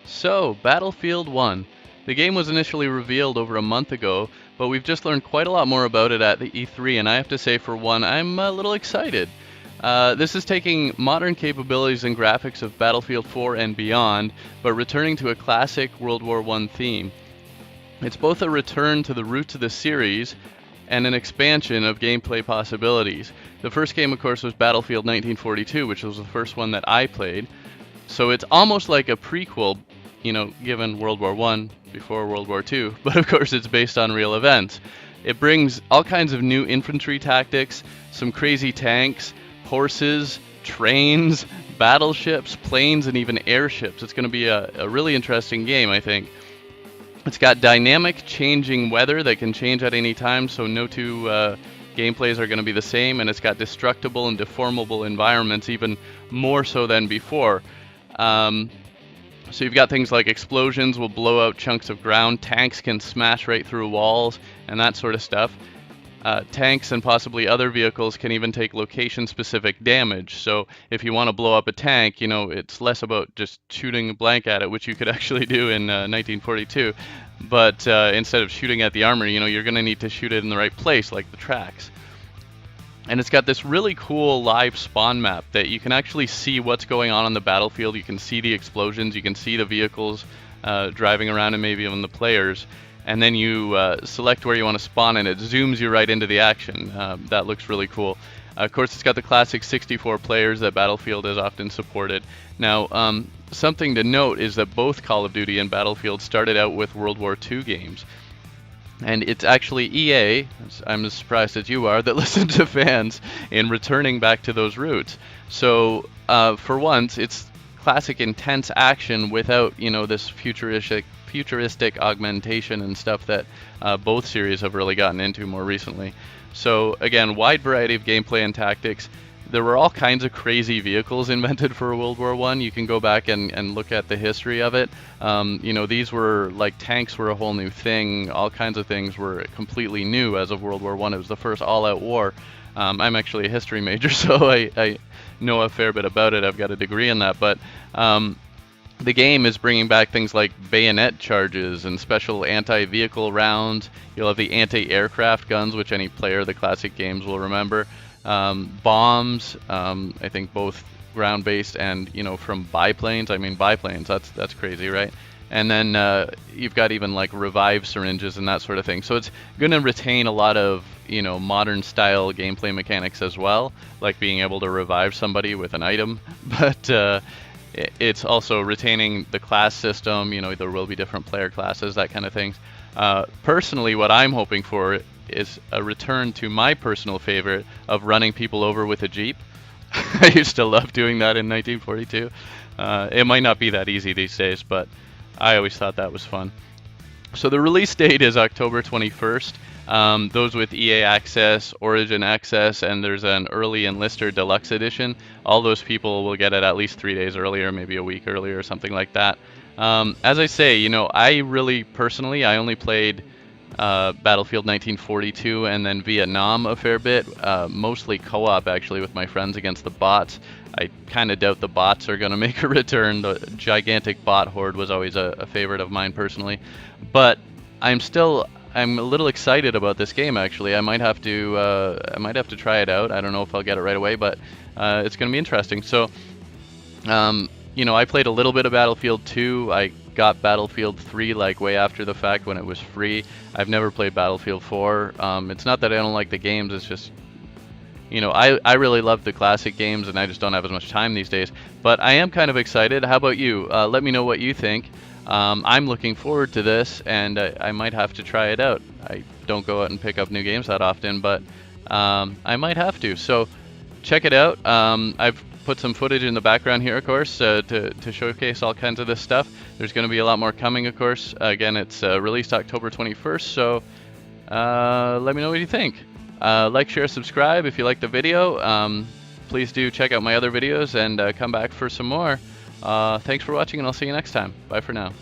So, Battlefield 1. The game was initially revealed over a month ago, but we've just learned quite a lot more about it at the E3, and I have to say, for one, I'm a little excited. This is taking modern capabilities and graphics of Battlefield 4 and beyond, but returning to a classic World War I theme. It's both a return to the roots of the series and an expansion of gameplay possibilities. The first game, of course, was Battlefield 1942, which was the first one that I played. So it's almost like a prequel, given World War One before World War Two, but of course it's based on real events. It brings all kinds of new infantry tactics, some crazy tanks, horses, trains, battleships, planes, and even airships. It's going to be a really interesting game, I think. It's got dynamic changing weather that can change at any time, so no two gameplays are going to be the same, and it's got destructible and deformable environments, even more so than before. So you've got things like explosions will blow out chunks of ground, tanks can smash right through walls, and that sort of stuff. Tanks and possibly other vehicles can even take location-specific damage. So if you want to blow up a tank, it's less about just shooting a blank at it, which you could actually do in 1942. But instead of shooting at the armor, you're going to need to shoot it in the right place, like the tracks. And it's got this really cool live spawn map that you can actually see what's going on the battlefield. You can see the explosions, you can see the vehicles driving around, and maybe even the players. And then you select where you want to spawn, and it zooms you right into the action. That looks really cool. Of course, it's got the classic 64 players that Battlefield has often supported. Now, something to note is that both Call of Duty and Battlefield started out with World War II games. And it's actually EA, I'm as surprised as you are, that listened to fans in returning back to those roots. So, for once, it's classic intense action without, this futuristic augmentation and stuff that both series have really gotten into more recently. So, again, wide variety of gameplay and tactics. There were all kinds of crazy vehicles invented for World War I. You can go back and look at the history of it. These were like tanks were a whole new thing. All kinds of things were completely new as of World War I. It was the first all-out war. I'm actually a history major, so I know a fair bit about it. I've got a degree in that. But the game is bringing back things like bayonet charges and special anti-vehicle rounds. You'll have the anti-aircraft guns, which any player of the classic games will remember. Bombs, I think both ground-based and from biplanes. I mean, biplanes, that's crazy, right? And then you've got even like revive syringes and that sort of thing. So it's going to retain a lot of modern style gameplay mechanics as well, like being able to revive somebody with an item. But it's also retaining the class system. There will be different player classes, that kind of things. Personally, what I'm hoping for is a return to my personal favorite of running people over with a Jeep. I used to love doing that in 1942. It might not be that easy these days, but I always thought that was fun. So the release date is October 21st. Those with EA Access, Origin Access, and there's an early enlister deluxe edition. All those people will get it at least 3 days earlier, maybe a week earlier or something like that. As I say, I really personally, I only played Battlefield 1942 and then Vietnam a fair bit, mostly co-op actually with my friends against the bots. I kind of doubt the bots are going to make a return. The gigantic bot horde was always a favorite of mine personally, but I'm a little excited about this game actually. I might have to try it out. I don't know if I'll get it right away, but it's going to be interesting. So I played a little bit of Battlefield 2. I got Battlefield 3 like way after the fact when it was free. I've never played Battlefield 4. It's not that I don't like the games, it's just, I really love the classic games and I just don't have as much time these days. But I am kind of excited. How about you? Let me know what you think. I'm looking forward to this, and I might have to try it out. I don't go out and pick up new games that often, but I might have to. So check it out. I've put some footage in the background here, of course, to showcase all kinds of this stuff. There's going to be a lot more coming, of course. Again, it's released October 21st, so let me know what you think. Like, share, subscribe if you like the video. Please do check out my other videos and come back for some more. Thanks for watching, and I'll see you next time. Bye for now.